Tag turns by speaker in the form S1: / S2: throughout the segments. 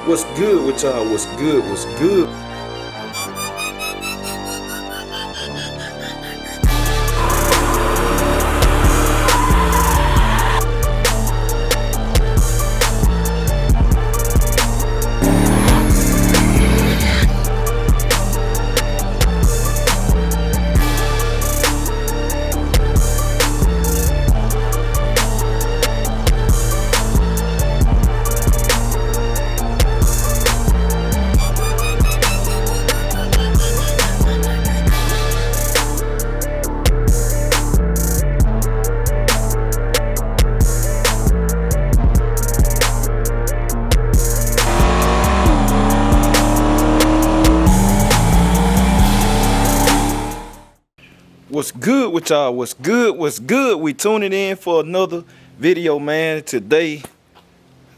S1: What's good with y'all? What's good? What's good? What's good with y'all? What's good? What's good? We tuning in for another video, man. Today,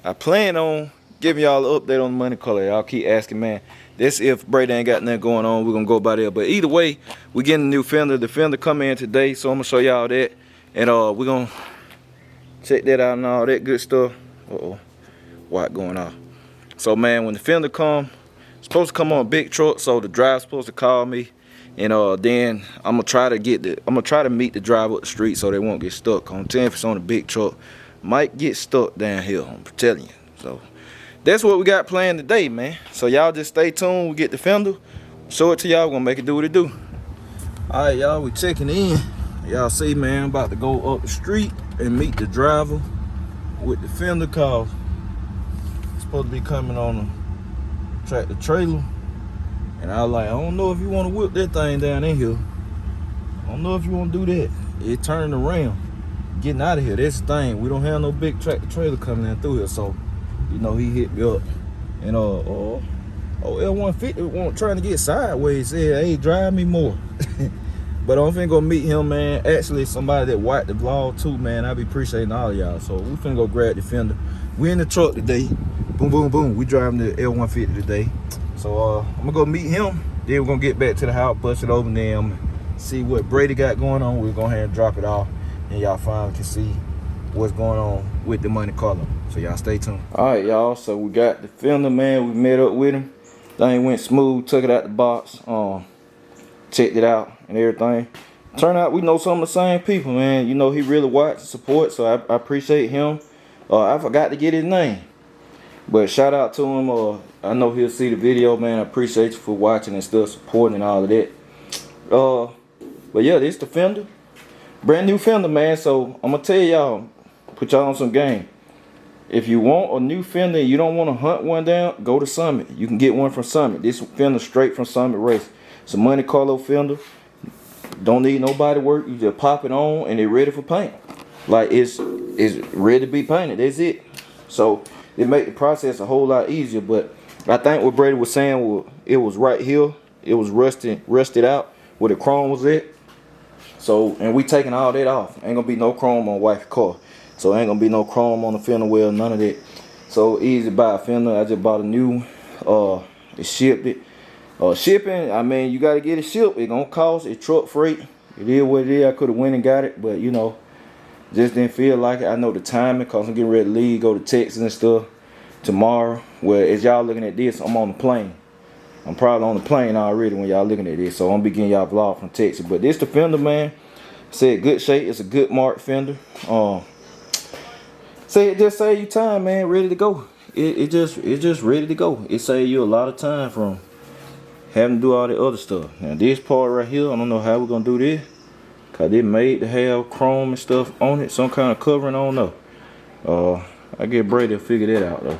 S1: I plan on giving y'all an update on the money color. Y'all keep asking, man. This if Brady ain't got nothing going on, we're gonna go by there. But either way, we getting a new Fender. The Fender come in today, so I'm gonna show y'all that, and we're gonna check that out and all that good stuff. What going on? So, man, when the Fender come, it's supposed to come on a big truck, so the driver's supposed to call me. And then I'm gonna try to meet the driver up the street so they won't get stuck. I'm telling you, if it's on a big truck, might get stuck down here. I'm telling you. So that's what we got planned today, man. So y'all just stay tuned. We get the Fender, show it to y'all. We're gonna make it do what it do. All right, y'all, we checking in. Y'all see, man, I'm about to go up the street and meet the driver with the Fender car. It's supposed to be coming on a tractor trailer. And I was like, I don't know if you want to whip that thing down in here. I don't know if you want to do that. It turned around. Getting out of here, that's the thing. We don't have no big tractor trailer coming in through here. So, you know, he hit me up. And L150 wasn't trying to get sideways. He said, hey, drive me more. But I'm finna go meet him, man. Actually, somebody that wiped the vlog too, man. I be appreciating all of y'all. So we finna go grab the Fender. We in the truck today. Boom, boom, boom. We driving the L150 today. So I'm gonna go meet him. Then we're gonna get back to the house, bust it open them, see what Brady got going on. We're gonna and drop it off, and y'all finally can see what's going on with the money color. So y'all stay tuned. All right, y'all. So we got the Fender, man. We met up with him. Thing went smooth. Took it out the box. Checked it out and everything. Turned out we know some of the same people, man. You know, he really watched and support, so I appreciate him. I forgot to get his name. But shout out to him. I know he'll see the video, man. I appreciate you for watching and still supporting and all of that. But yeah, this the Fender. Brand new Fender, man. So I'm gonna tell y'all, put y'all on some game. If you want a new Fender and you don't want to hunt one down, go to Summit. You can get one from Summit. This Fender straight from Summit Race. It's a Monte Carlo Fender. Don't need nobody work. You just pop it on and it's ready for paint. Like it's ready to be painted. That's it. So it make the process a whole lot easier. But I think what Brady was saying was it was right here. It was rusted out where the chrome was at. So, and we taking all that off. Ain't gonna be no chrome on Wifey car. So ain't gonna be no chrome on the Fender wheel, none of that. So easy to buy a Fender. I just bought a new. It shipped it. Shipping, I mean, you gotta get it shipped. It gonna cost. It's truck freight. It is what it is. I could have went and got it, but you know, just didn't feel like it. I know the timing, cause I'm getting ready to leave, go to Texas and stuff tomorrow. Well, as y'all looking at this, I'm on the plane. I'm probably on the plane already when y'all looking at this. So I'm gonna begin y'all vlog from Texas. But this the Fender, man. Said good shape. It's a good mark Fender. Say it just save you time, man. Ready to go. It just ready to go. It save you a lot of time from having to do all the other stuff. Now this part right here, I don't know how we're gonna do this, cause it made to have chrome and stuff on it, some kind of covering. I don't know. I get Brady to figure that out though.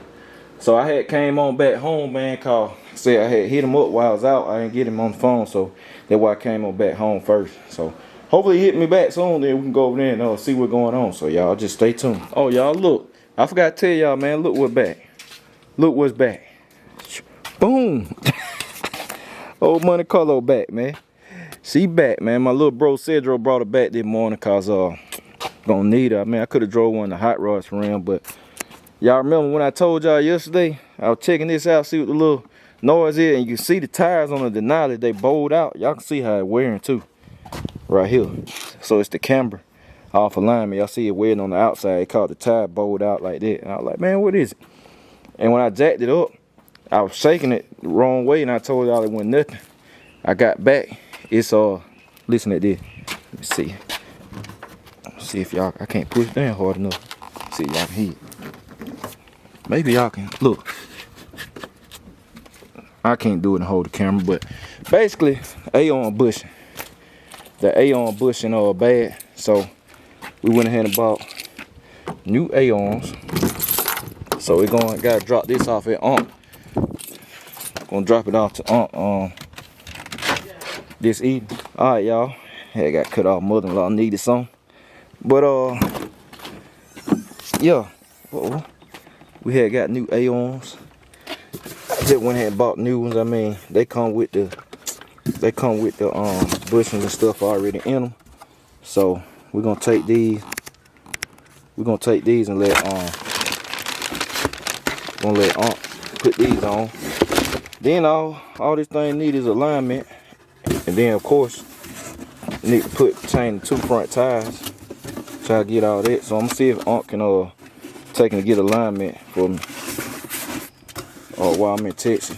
S1: So I had came on back home, man, cause said I had hit him up while I was out. I didn't get him on the phone, so that's why I came on back home first. So hopefully he hit me back soon, then we can go over there and see what's going on. So y'all just stay tuned. Oh y'all, look, I forgot to tell y'all, man, look what's back. Look what's back. Boom. Old Monte Carlo back, man. She back, man. My little bro Cedro brought her back this morning cause gonna need her. I mean, I could have drove one of the hot rods for him, but y'all remember when I told y'all yesterday, I was checking this out, see what the little noise is, and you can see the tires on the Denali, they bowled out. Y'all can see how it's wearing too, right here. So it's the camber off alignment. Y'all see it wearing on the outside. It caught the tire bowled out like that. And I was like, man, what is it? And when I jacked it up, I was shaking it the wrong way, and I told y'all it wasn't nothing. I got back. It's listen at this. Let me see. See if y'all. I can't push down hard enough. See if y'all can hear it. Maybe y'all can look. I can't do it and hold the camera, but basically, A-arm bushing. The A-arm bushing bad, so we went ahead and bought new A-arms. So we're gotta drop this off at Gonna drop it off to this evening. All right, y'all. Hey, got cut off. Mother-in-law needed some, but yeah. We had got new A-arms. I just went ahead and bought new ones. I mean, they come with the bushings and stuff already in them. So we're gonna take these. We're gonna take these and let put these on. Then all this thing need is alignment, and then of course need to change the 2 front tires. Try to get all that. So I'm gonna see if Aunt can take and get alignment for me while I'm in Texas.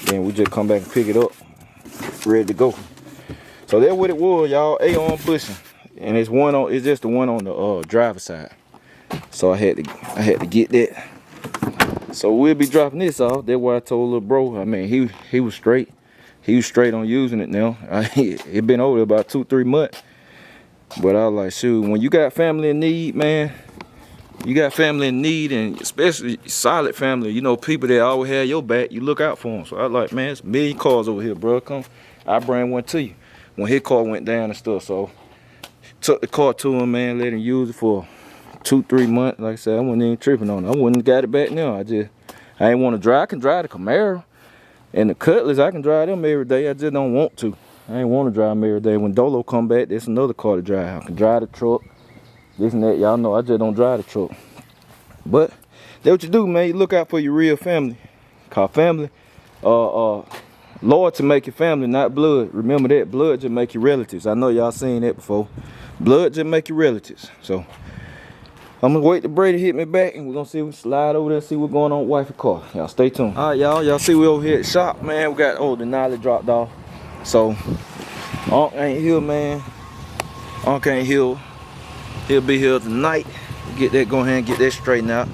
S1: Then we just come back and pick it up, ready to go. So that's what it was, y'all. A-arm bushing, and it's just the one on the driver's side. So I had to get that. So we'll be dropping this off. That's why I told little bro. I mean, he was straight. He was straight on using it now. It been over about 2-3 months. But I was like, shoot, when you got family in need, man, you got family in need, and especially solid family, you know, people that always have your back, you look out for them. So I was like, man, it's a million cars over here, bro. Come, I bring one to you. When his car went down and stuff, so took the car to him, man, let him use it for 2-3 months. Like I said, I wasn't even tripping on it. I wouldn't have got it back now. I ain't want to drive. I can drive the Camaro and the Cutlass. I can drive them every day. I just don't want to. I ain't want to drive them every day. When Dolo come back, there's another car to drive. I can drive the truck, this and that. Y'all know I just don't drive the truck. But that's what you do, man. You look out for your real family. Cause family, loyalty make your family, not blood. Remember that. Blood just make your relatives. I know y'all seen that before. Blood just make your relatives. So I'm gonna wait till Brady hit me back, and we're gonna see if we slide over there and see what's going on with Wifey car. Y'all stay tuned. All right, y'all see we over here at the shop, man. We got the nollie dropped off. So Unc ain't here, man. Unc ain't here. He'll be here tonight. Get that, go ahead and get that straightened out.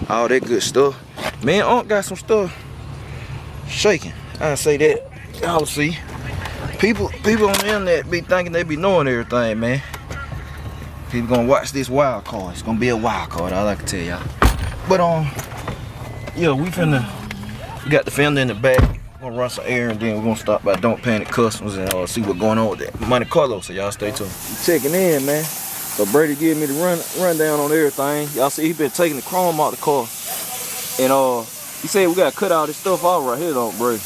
S1: All that good stuff. Man, Unc got some stuff shaking. I say that. Y'all see. People on the internet be thinking they be knowing everything, man. People gonna watch this wild card. It's gonna be a wild card, all I can tell y'all. But yeah, we got the Fender in the back. We're gonna run some air, and then we're gonna stop by Don't Panic Customs and see what's going on with that Monte Carlo. So y'all stay tuned. Checking in, man. So Brady gave me the rundown on everything. Y'all see he been taking the chrome out the car, and he said we gotta cut all this stuff off right here, don't Brady?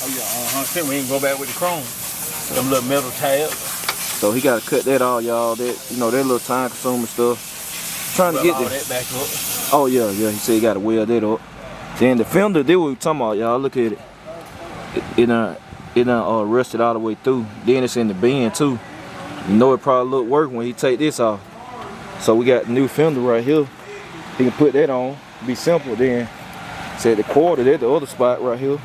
S2: Oh yeah, we ain't go back with the chrome. Them little metal tabs.
S1: So he gotta cut that all, y'all. That, you know, that little time consuming stuff. Trying to get
S2: that back up.
S1: Oh yeah, he said he gotta weld that up. Then the Fender, they were talking about, y'all. Look at it. It done rusted all the way through. Then it's in the bin too. You know it probably look worse when he take this off. So we got the new Fender right here. He can put that on. Be simple. Then said the quarter, that's the other spot right here.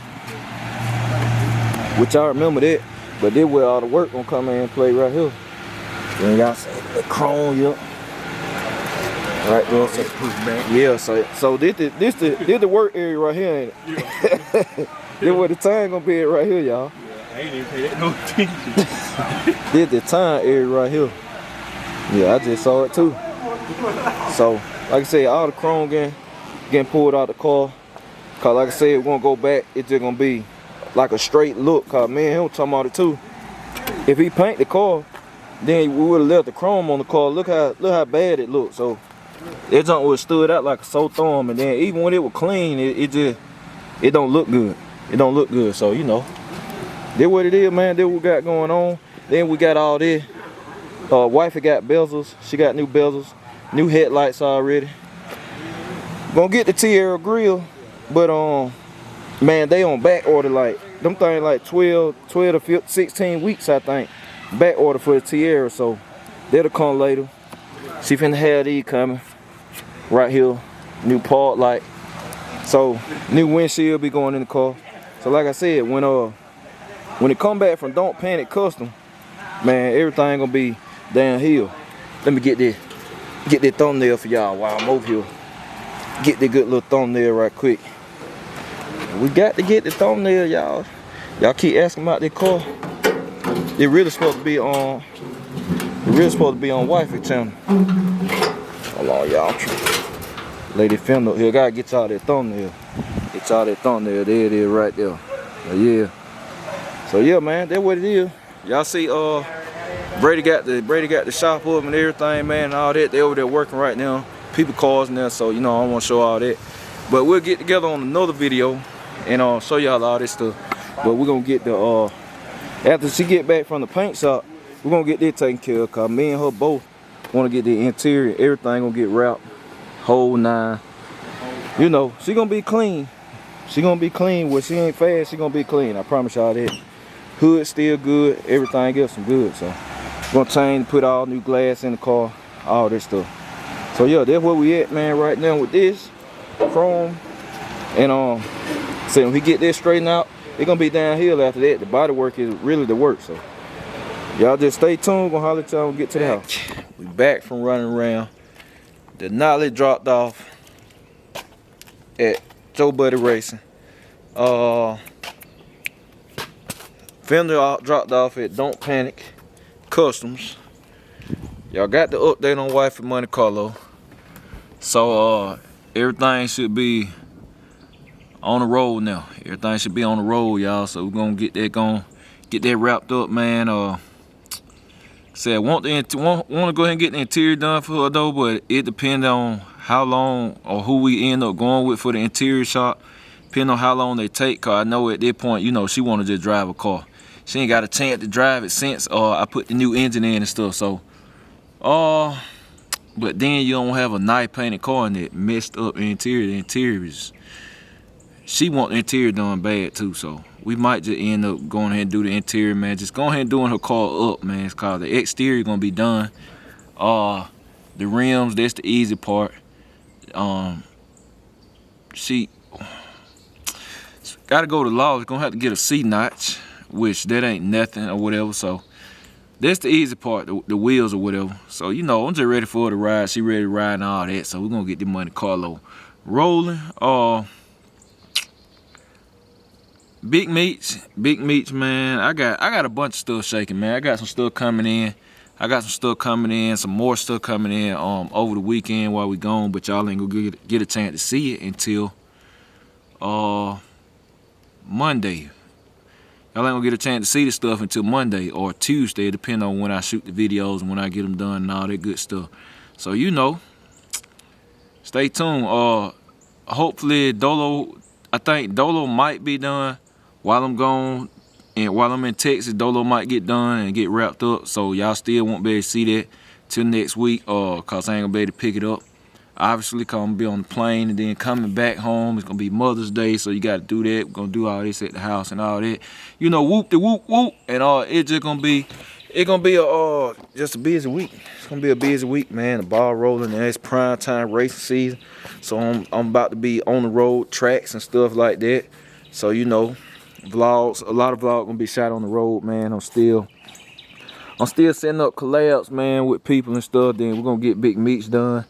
S1: Which I remember that. But this where all the work gonna come in and play right here. Then y'all see the chrome, yeah. Right there. So, yeah, so this the work area right here, ain't it? Yeah. This where the time gonna be at right here, y'all.
S2: I ain't even pay that no attention.
S1: This the time area right here. Yeah, I just saw it too. So, like I said, all the chrome getting pulled out the car. Cause like I said, we're gonna go back. It's just gonna be like a straight look. Cause man, he was talking about it too. If he paint the car, then we would have left the chrome on the car. Look how bad it looked. So that junk would have stood out like a sore thumb. And then even when it was clean, it don't look good. It don't look good. So you know, that's what it is, man. That's what we got going on. Then we got all this. Wifey got bezels. She got new bezels, new headlights already. Gonna get the Tierra grill, but man, they on back order, like them things like 12 to 15, 16 weeks, I think. Back order for the Tierra, so that'll come later. She finna have these coming right here. New part light. So new windshield be going in the car. So like I said, when it come back from Don't Panic Custom, man, everything gonna be downhill. Let me get that thumbnail for y'all while I'm over here. Get that good little thumbnail right quick. We got to get the thumbnail, y'all. Y'all keep asking about that car. It really supposed to be on. It really supposed to be on Wifey channel. Hold on, y'all. Lady Fender up here. Gotta get y'all that thumbnail. Get y'all that thumbnail. There it is, right there. Yeah. So yeah, man, that's what it is. Y'all see, Brady got the shop up and everything, man, and all that. They over there working right now. People cars in there, so you know I don't want to show all that. But we'll get together on another video and show y'all all this stuff. But we're gonna get the after she get back from the paint shop, we're gonna get that taken care of. Cause me and her both want to get the interior, everything gonna get wrapped, whole 9. You know, she gonna be clean. She gonna be clean. When she ain't fast, she gonna be clean. I promise y'all that. Hood still good, everything else some good. So gonna change, put all new glass in the car, all this stuff. So yeah, that's where we at, man, right now with this chrome. And so when we get this straightened out, it's gonna be downhill after that. The body work is really the work. So y'all just stay tuned. Gonna holler at y'all when we get to the house. We back from running around. The nollie dropped off at Joe Buddy Racing. Fender dropped off at Don't Panic Customs. Y'all got the update on Wifey Monte Carlo. So everything should be on the road now. Everything should be on the road, y'all. So we're gonna get that wrapped up, man. Said want to go ahead and get the interior done for her though, but it depends on how long or who we end up going with for the interior shop. Depending on how long they take, cause I know at that point, you know, she wanna just drive a car. She ain't got a chance to drive it since I put the new engine in and stuff. So but then you don't have a nice painted car in that messed up interior. The interior is, she want the interior done bad too, so we might just end up going ahead and do the interior, man. Just go ahead and doing her car up, man. It's called the exterior gonna be done. The rims, that's the easy part. She gotta go to law. It's gonna have to get a C notch, which that ain't nothing or whatever. So that's the easy part, the wheels or whatever. So you know, I'm just ready for her to ride. She ready to ride and all that. So we're gonna get the Monte Carlo rolling. Big meats, man. I got a bunch of stuff shaking, man. I got some stuff coming in. Some more stuff coming in over the weekend while we gone, but y'all ain't gonna get a chance to see it until Monday. Y'all ain't gonna get a chance to see the stuff until Monday or Tuesday, depending on when I shoot the videos and when I get them done and all that good stuff. So you know, stay tuned. Hopefully I think Dolo might be done while I'm gone, and while I'm in Texas, Dolo might get done and get wrapped up. So y'all still won't be able to see that till next week, cause I ain't gonna be able to pick it up. Obviously, cause I'm gonna be on the plane and then coming back home. It's gonna be Mother's Day, so you gotta do that. We're gonna do all this at the house and all that. You know, whoop de whoop whoop, and it's just gonna be, just a busy week. It's gonna be a busy week, man. The ball rolling, and it's prime time racing season. So I'm about to be on the road, tracks and stuff like that. So you know, vlogs, a lot of vlogs gonna be shot on the road, man. I'm still setting up collabs, man, with people and stuff. Then we're gonna get big meets done.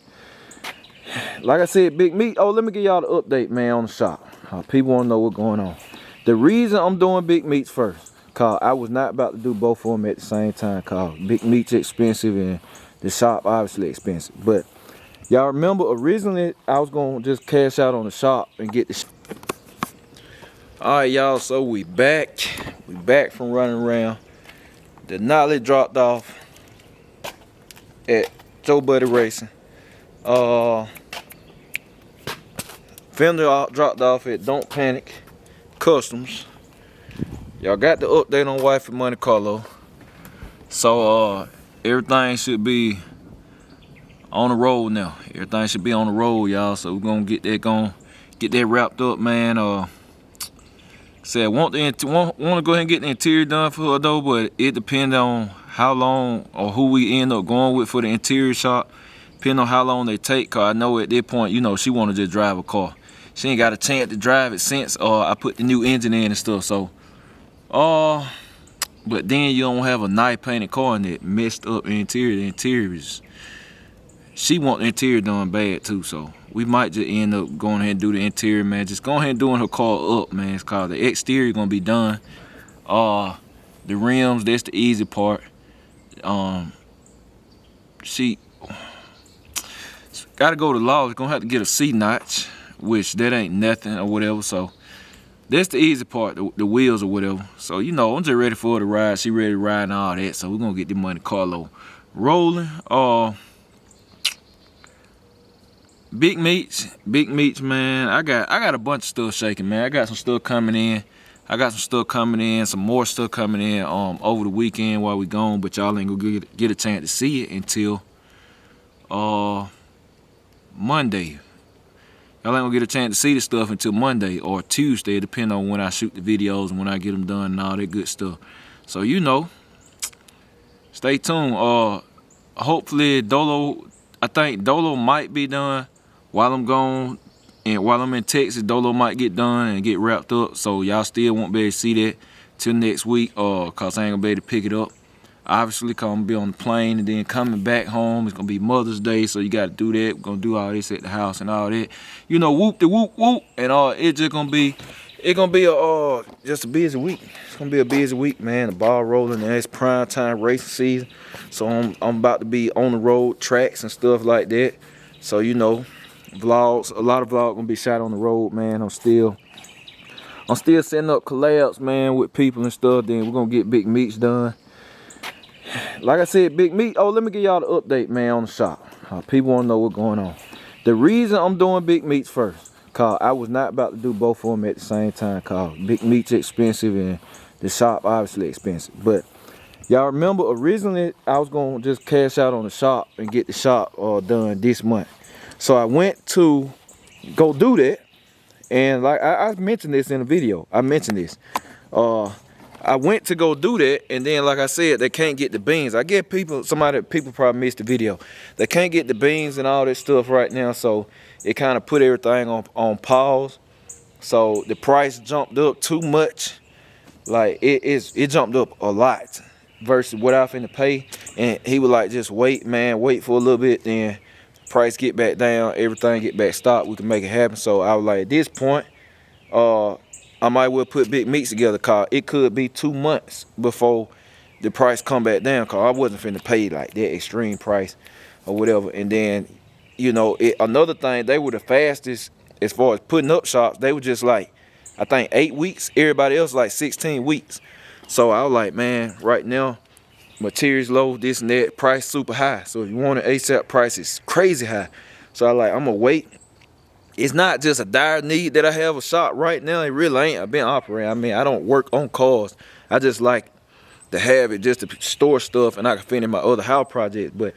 S1: Like I said, big meat. Oh, let me give y'all the update, man, on the shop. People want to know what's going on. The reason I'm doing big meats first, cause I was not about to do both of them at the same time. Cause big meats expensive and the shop obviously expensive. But y'all remember originally I was gonna just cash out on the shop and get the. All right, y'all. So we back. We back from running around. The nollie dropped off at Joe Buddy Racing. Fender dropped off at Don't Panic Customs. Y'all got the update on Wifey Monte Carlo. So everything should be on the road now. Everything should be on the road, y'all. So we're gonna get that wrapped up, man. Said want to go ahead and get the interior done for her though, but it depends on how long or who we end up going with for the interior shop. Depending on how long they take, cause I know at that point, you know, she wanna just drive a car. she ain't got a chance to drive it since I put the new engine in and stuff. So, but then you don't have a nice painted car and that messed up interior. The interior is, she want the interior done bad too. So we might just end up going ahead and do the interior, man. Just go ahead and doing her car up, man. It's called the exterior gonna be done. The rims, that's the easy part. She gotta go to law. It's gonna have to get a C notch, which that ain't nothing or whatever. So that's the easy part, the wheels or whatever. So you know, I'm just ready for her to ride. She ready to ride and all that. So we're gonna get the money Carlo rolling. Big meats, man. I got a bunch of stuff shaking, man. I got some stuff coming in. Some more stuff coming in over the weekend while we gone, but y'all ain't gonna get a chance to see it until Monday. Y'all ain't gonna get a chance to see the stuff until Monday or Tuesday, depending on when I shoot the videos and when I get them done and all that good stuff. So you know, stay tuned. Hopefully I think Dolo might be done while I'm gone. And while I'm in Texas, Dolo might get done and get wrapped up. So y'all still won't be able to see that till next week, cause I ain't gonna be able to pick it up. Obviously, cause I'm gonna be on the plane and then coming back home. It's gonna be Mother's Day, so you gotta do that. We're gonna do all this at the house and all that. You know, whoop de whoop whoop. And it's just gonna be, just a busy week. It's gonna be a busy week, man. The ball rolling and it's prime time racing season. So I'm about to be on the road, tracks and stuff like that. So you know, vlogs, a lot of vlogs gonna be shot on the road, man. I'm still setting up collabs, man, with people and stuff. Then we're gonna get big meats done. Like I said, big meat. Let me give y'all the update, man, on the shop. People wanna know what's going on. The reason I'm doing big meats first, cause I was not about to do both of them at the same time. Cause big meats expensive and the shop obviously expensive. But y'all remember originally I was gonna just cash out on the shop and get the shop done this month. So I went to go do that, and like I mentioned this in a video. I mentioned this. I went to go do that, and then like I said, they can't get the beans. I get people probably missed the video. They can't get the beans and all that stuff right now, so it kind of put everything on pause. So the price jumped up too much. Like it jumped up a lot versus what I finna pay. And he was like, just wait, man, wait for a little bit, then price get back down, everything get back stocked, we can make it happen. So I was like, at this point, I might well put big meats together, cause it could be 2 months before the price come back down, cause I wasn't finna pay like that extreme price or whatever. And then, you know, another thing, they were the fastest as far as putting up shops. They were just like, I think 8 weeks. Everybody else like 16 weeks. So I was like, man, right now, materials low, this and that, price super high. So if you want an ASAP, price is crazy high. So I like, I'm gonna wait. It's not just a dire need that I have a shop right now. It really ain't. I've been operating. I mean, I don't work on cars. I just like to have it just to store stuff and I can finish my other house project. But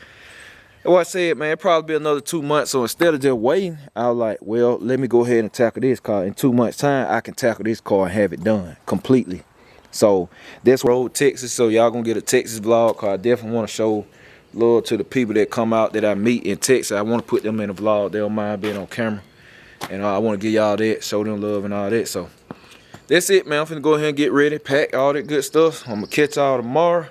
S1: like I said, man, it probably be another 2 months. So instead of just waiting, I was like, well, let me go ahead and tackle this car. In 2 months time, I can tackle this car and have it done completely. So that's road Texas. So y'all gonna get a Texas vlog, cause I definitely want to show love to the people that come out that I meet in Texas. I want to put them in a vlog. They don't mind being on camera. And I want to give y'all that, show them love and all that. So that's it, man. I'm finna go ahead and get ready, pack all that good stuff. I'm gonna catch y'all tomorrow.